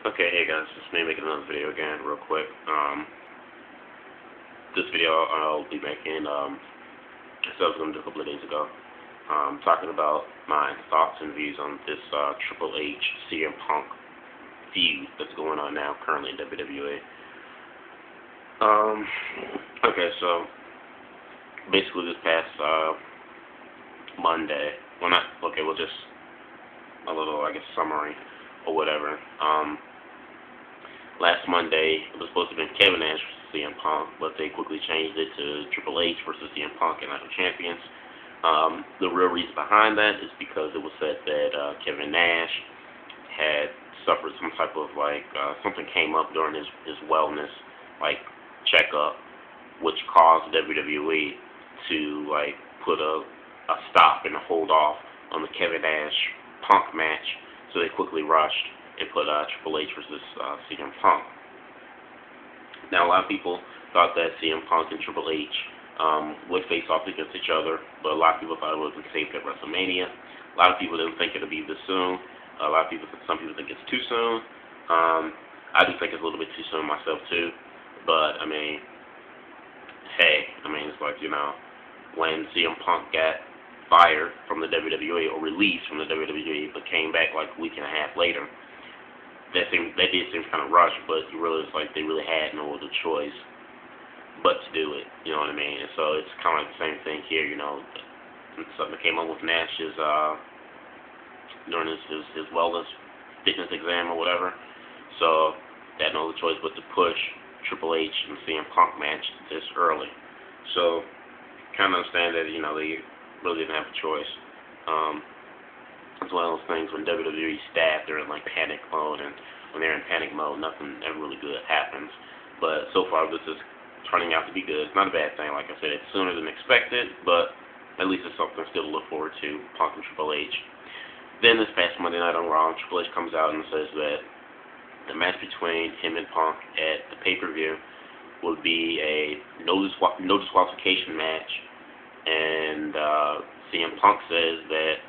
Okay, hey guys, it's me making another video again, real quick. This video I'll be making, I said I was going to do a couple of days ago, talking about my thoughts and views on this Triple H CM Punk feud that's going on now, currently in WWE. Okay, so basically this past Monday, well not, okay, well just a little, I guess, summary or whatever. Last Monday, it was supposed to have been Kevin Nash versus CM Punk, but they quickly changed it to Triple H versus CM Punk and National Champions. The real reason behind that is because it was said that Kevin Nash had suffered some type of something came up during his wellness checkup, which caused WWE to put a stop and a hold off on the Kevin Nash Punk match. So they quickly rushed and put Triple H versus CM Punk. Now, a lot of people thought that CM Punk and Triple H would face off against each other, but a lot of people thought it would be saved at WrestleMania. A lot of people didn't think it would be this soon. Some people think it's too soon. I do think it's a little bit too soon myself too. But I mean, hey, it's like, when CM Punk got fired from the WWE or released from the WWE, but came back like a week and a half later, that did seem kind of rushed, but you really, it's like they really had no other choice but to do it. You know what I mean? And so it's kind of like the same thing here. Something that came up with Nash's during his wellness fitness exam or whatever. So they had no other choice but to push Triple H and CM Punk match this early. So kind of understand that they really didn't have a choice. It's one of those things when WWE staff, they're in panic mode, and when they're in panic mode, nothing ever really good happens. But so far, this is turning out to be good. It's not a bad thing. Like I said, it's sooner than expected, but at least it's something still to look forward to, Punk and Triple H. Then this past Monday night on Raw, Triple H comes out and says that the match between him and Punk at the pay-per-view would be a no disqualification match, and CM Punk says that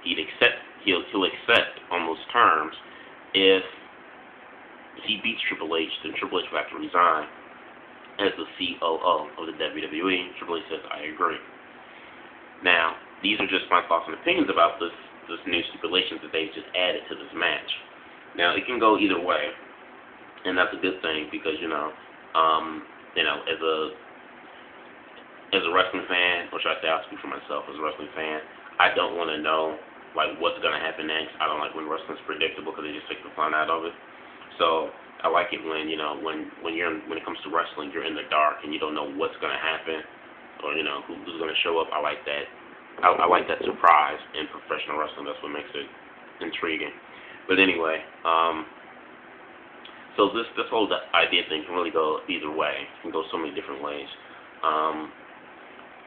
he'll accept on those terms if he beats Triple H, then Triple H will have to resign as the COO of the WWE. Triple H says, I agree. Now, these are just my thoughts and opinions about this new stipulations that they've just added to this match. Now, it can go either way, and that's a good thing because as a wrestling fan, or should I say, I'll speak for myself as a wrestling fan, I don't want to know what's gonna happen next. I don't like when wrestling's predictable because it just takes the fun out of it. So I like it when when it comes to wrestling, you're in the dark and you don't know what's gonna happen or who's gonna show up. I like that. I like that surprise in professional wrestling. That's what makes it intriguing. But anyway, so this whole idea thing can really go either way. It can go so many different ways.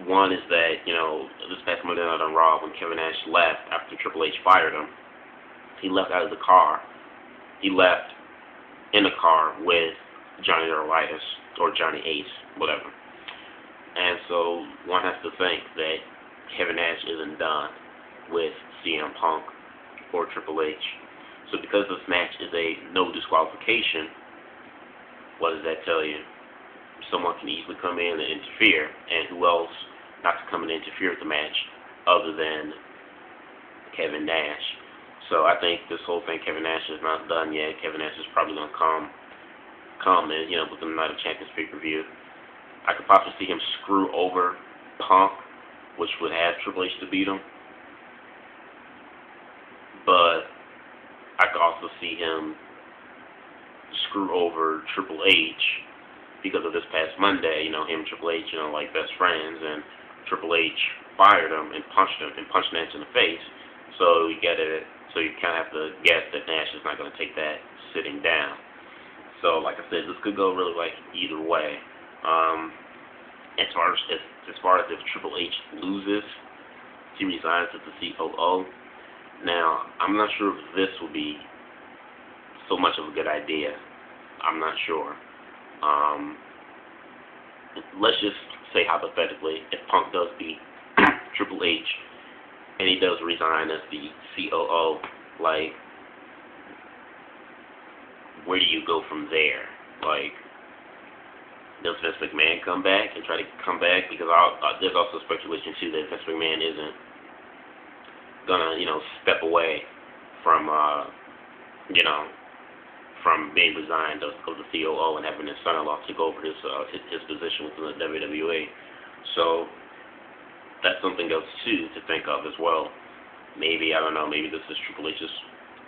One is that, this past Monday night on Raw, when Kevin Nash left after Triple H fired him, he left out of the car. He left in the car with Johnny Laurinaitis, or Johnny Ace, whatever. And so one has to think that Kevin Nash isn't done with CM Punk or Triple H. So because this match is a no disqualification, what does that tell you? Someone can easily come in and interfere, and who else not to come in and interfere with the match other than Kevin Nash? So I think this whole thing, Kevin Nash is not done yet. Kevin Nash is probably going to come and, within the Night of Champions pay-per-view. I could possibly see him screw over Punk, which would have Triple H to beat him. But I could also see him screw over Triple H because of this past Monday, him and Triple H, like best friends, and Triple H fired him and punched Nash in the face. So you get it. So you kind of have to guess that Nash is not going to take that sitting down. So like I said, this could go really either way. As far as if Triple H loses, he resigns as the COO. Now I'm not sure if this will be so much of a good idea. I'm not sure. Let's just say hypothetically, if Punk does beat Triple H and he does resign as the COO, where do you go from there? Like, does Vince McMahon come back and try to come back? Because there's also speculation too that Vince McMahon isn't gonna, step away from, from being resigned of the COO and having his son-in-law take over his position within the WWE. So that's something else too to think of as well. Maybe, I don't know, maybe this is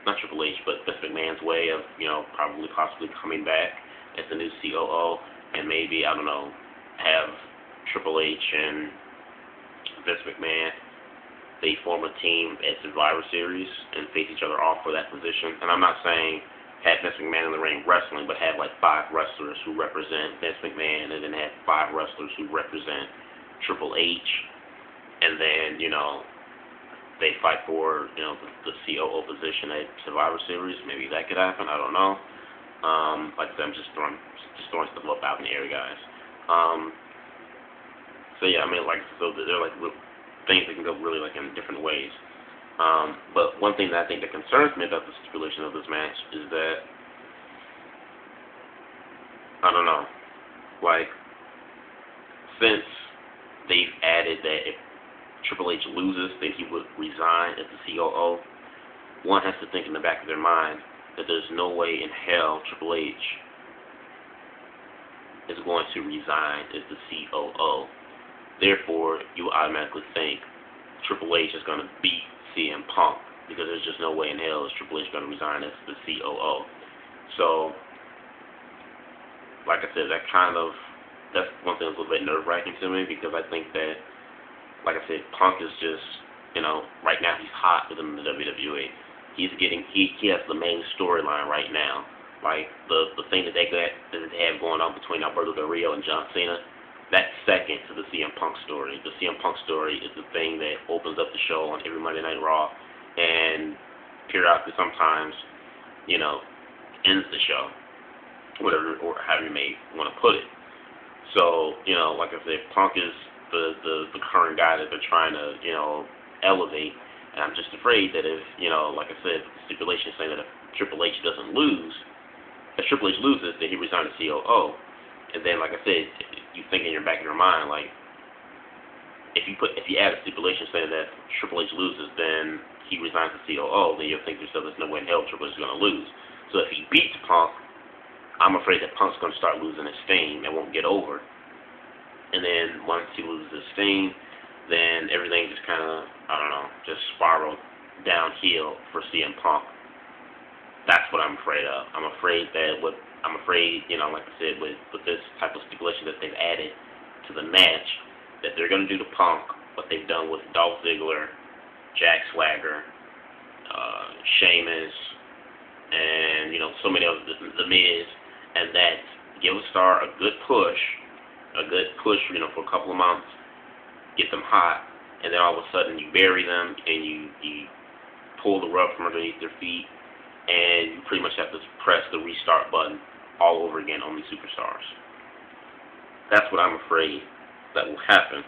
not Triple H, but Vince McMahon's way of, possibly coming back as the new COO, and maybe, I don't know, have Triple H and Vince McMahon, they form a team at Survivor Series and face each other off for that position. And I'm not saying have Vince McMahon in the ring wrestling, but have like 5 wrestlers who represent Vince McMahon, and then have 5 wrestlers who represent Triple H, and then, they fight for, the COO position at Survivor Series. Maybe that could happen. I don't know. Like I said, I'm just throwing stuff up out in the air, guys. So yeah, I mean, so they're like things that can go really like in different ways. But one thing that I think that concerns me about the stipulation of this match is that, I don't know, like, since they've added that if Triple H loses, that he would resign as the COO, one has to think in the back of their mind that there's no way in hell Triple H is going to resign as the COO. Therefore, you automatically think Triple H is going to beat CM Punk, because there's just no way in hell is Triple H going to resign as the COO. So, like I said, that's one thing that's a little bit nerve-wracking to me, because I think that, like I said, Punk is just, right now he's hot within the WWE. He has the main storyline right now. Like, the thing that they have going on between Alberto Del Rio and John Cena, that's second to the CM Punk story. The CM Punk story is the thing that opens up the show on every Monday Night Raw, and periodically sometimes, ends the show, whatever, or however you may want to put it. So, like I said, Punk is the current guy that they're trying to, elevate, and I'm just afraid that if, like I said, the stipulation saying that if Triple H doesn't lose, if Triple H loses, then he resigns as COO. And then, like I said, you think in your back of your mind, like, if you add a stipulation saying that Triple H loses, then he resigns as COO, then you'll think to yourself, there's no way in hell Triple H is going to lose. So if he beats Punk, I'm afraid that Punk's going to start losing his steam and won't get over. And then once he loses his steam, then everything just kind of, I don't know, just spiraled downhill for CM Punk. That's what I'm afraid of. I'm afraid, like I said, with this type of stipulation that they've added to the match, that they're going to do to Punk what they've done with Dolph Ziggler, Jack Swagger, Sheamus, and, so many others, The Miz, and that give a star a good push, for a couple of months, get them hot, and then all of a sudden you bury them and you pull the rug from underneath their feet, and you pretty much have to press the restart button all over again on these superstars. That's what I'm afraid that will happen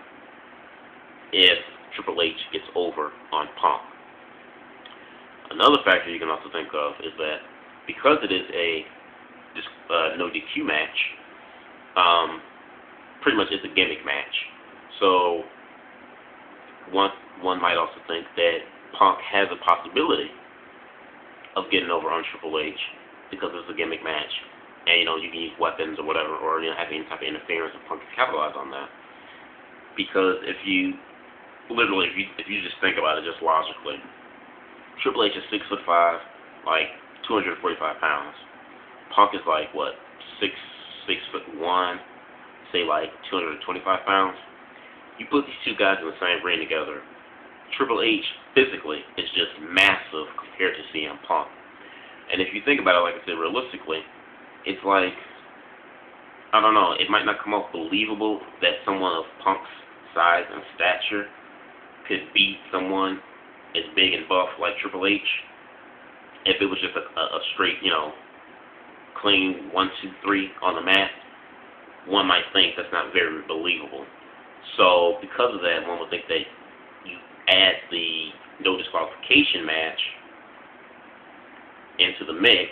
if Triple H gets over on Punk. Another factor you can also think of is that because it is a no DQ match, pretty much it's a gimmick match. So one might also think that Punk has a possibility of getting over on Triple H because it's a gimmick match, and you can use weapons or whatever, or have any type of interference, and Punk can capitalize on that. Because if you just think about it just logically, Triple H is 6'5", like 245 pounds. Punk is like what, 6'1", say like 225 pounds. You put these two guys in the same ring together, Triple H physically is just massive compared to CM Punk. And if you think about it, like I said, realistically, it's like, I don't know, it might not come off believable that someone of Punk's size and stature could beat someone as big and buff like Triple H if it was just a straight, clean 1, 2, 3 on the mat. One might think that's not very believable. So because of that, one would think that you add the no disqualification match into the mix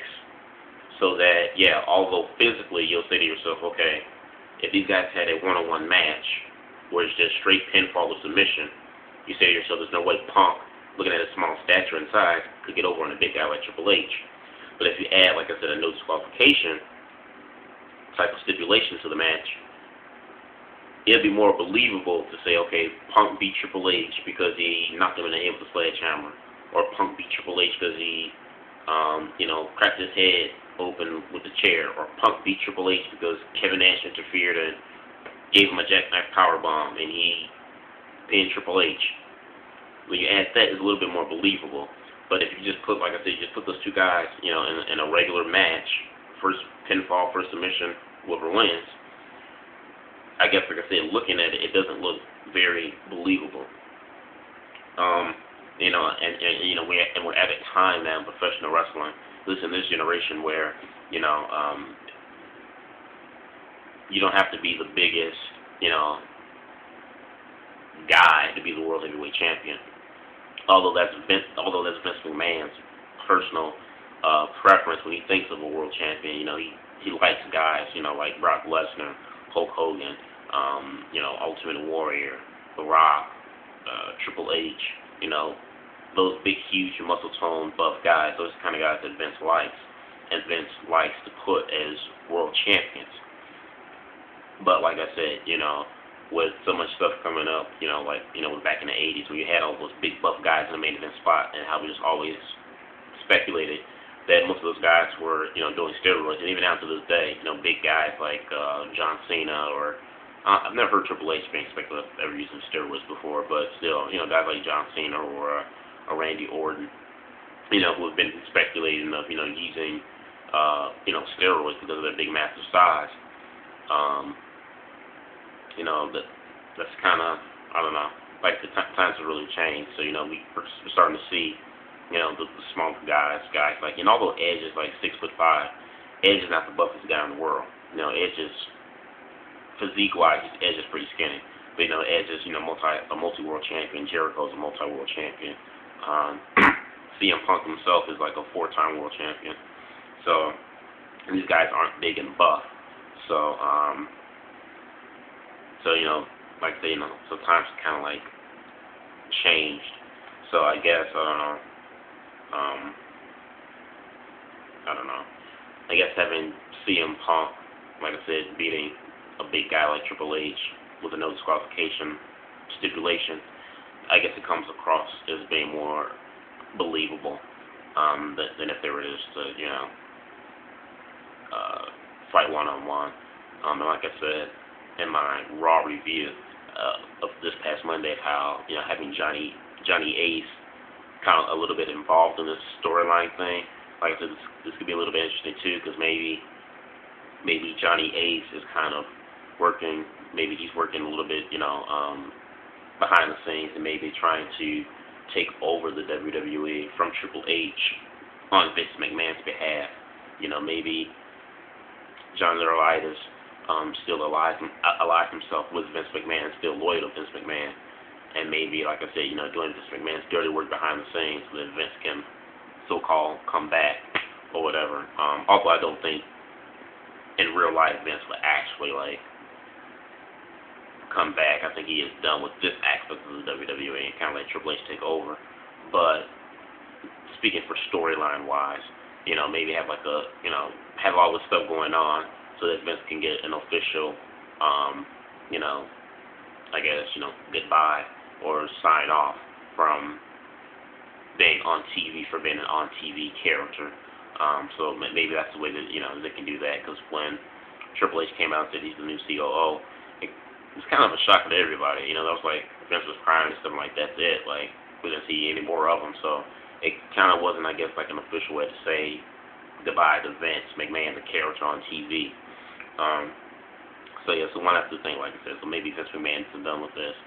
So that, yeah, although physically you'll say to yourself, okay, if these guys had a one-on-one match where it's just straight pinfall or submission, you say to yourself, there's no way Punk, looking at his small stature and size, could get over on a big guy like Triple H. But if you add, like I said, a no disqualification type of stipulation to the match, it'd be more believable to say, okay, Punk beat Triple H because he knocked him in the head with a sledgehammer, or Punk beat Triple H because he, cracked his head open with the chair, or Punk beat Triple H because Kevin Nash interfered and gave him a jackknife powerbomb and he pinned Triple H. When you add that, it's a little bit more believable. But if you just put, like I said, you just put those two guys, in a regular match, first pinfall, first submission, whoever wins, I guess, like I said, looking at it, it doesn't look very believable. We're at a time now in professional wrestling, at least in this generation, where, you don't have to be the biggest, guy to be the world heavyweight champion. Although that's Vince McMahon's personal preference when he thinks of a world champion. He likes guys, like Brock Lesnar, Hulk Hogan, Ultimate Warrior, The Rock, Triple H, those big, huge, muscle-toned, buff guys. Those kind of guys that Vince likes, and Vince likes to put as world champions. But like I said, with so much stuff coming up, back in the 80s when you had all those big buff guys in the main event spot, and how we just always speculated that most of those guys were, doing steroids, and even down to this day, big guys like John Cena, or I've never heard Triple H being speculated ever using steroids before, but still, guys like John Cena or Randy Orton, who have been speculating of, using, steroids because of their big, massive size. That's kind of, I don't know, like the times have really changed. So, we're starting to see, the small guys like, although Edge is like 6'5", Edge is not the buffest guy in the world. Edge is, physique-wise, Edge is pretty skinny. But, Edge is, a multi-world champion. Jericho's a multi-world champion. CM Punk himself is like a 4-time world champion. So, and these guys aren't big and buff. So, like I say, so times kind of like changed. So I guess, I don't know. I guess having CM Punk, like I said, beating a big guy like Triple H with a no disqualification stipulation, I guess it comes across as being more believable than if they were just to, fight one-on-one. And like I said in my Raw review of this past Monday, how having Johnny Ace kind of a little bit involved in this storyline thing. Like I said, this could be a little bit interesting too, because maybe Johnny Ace is kind of working. Maybe he's working a little bit, behind the scenes, and maybe trying to take over the WWE from Triple H on Vince McMahon's behalf. Maybe John Laurinaitis still allies himself with Vince McMahon, still loyal to Vince McMahon, and maybe, like I said, doing Vince McMahon's dirty work behind the scenes so that Vince can so-called come back or whatever. Although I don't think in real life Vince would actually come back. I think he is done with this aspect of the WWE and kind of let Triple H take over. But speaking for storyline wise, maybe have have all this stuff going on, so that Vince can get an official, I guess, goodbye or sign off from being on TV, for being an on-TV character. So maybe that's the way that, they can do that, because when Triple H came out and said he's the new COO, it was kind of a shock to everybody. That was like, Vince was crying and stuff like, that's it. Like, we didn't see any more of him, so it kind of wasn't, I guess, like an official way to say goodbye to Vince McMahon, the character on TV. So one has to think, like I said, so maybe Vince McMahon is done with this.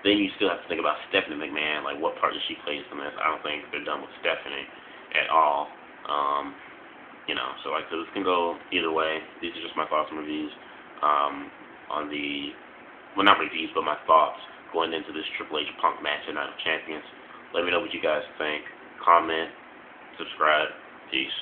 Then you still have to think about Stephanie McMahon, like what part does she play in this? I don't think they're done with Stephanie at all. So like, so this can go either way. These are just my thoughts and reviews on the, well, not reviews, but my thoughts going into this Triple H Punk match at Night of Champions. Let me know what you guys think. Comment, subscribe. Peace.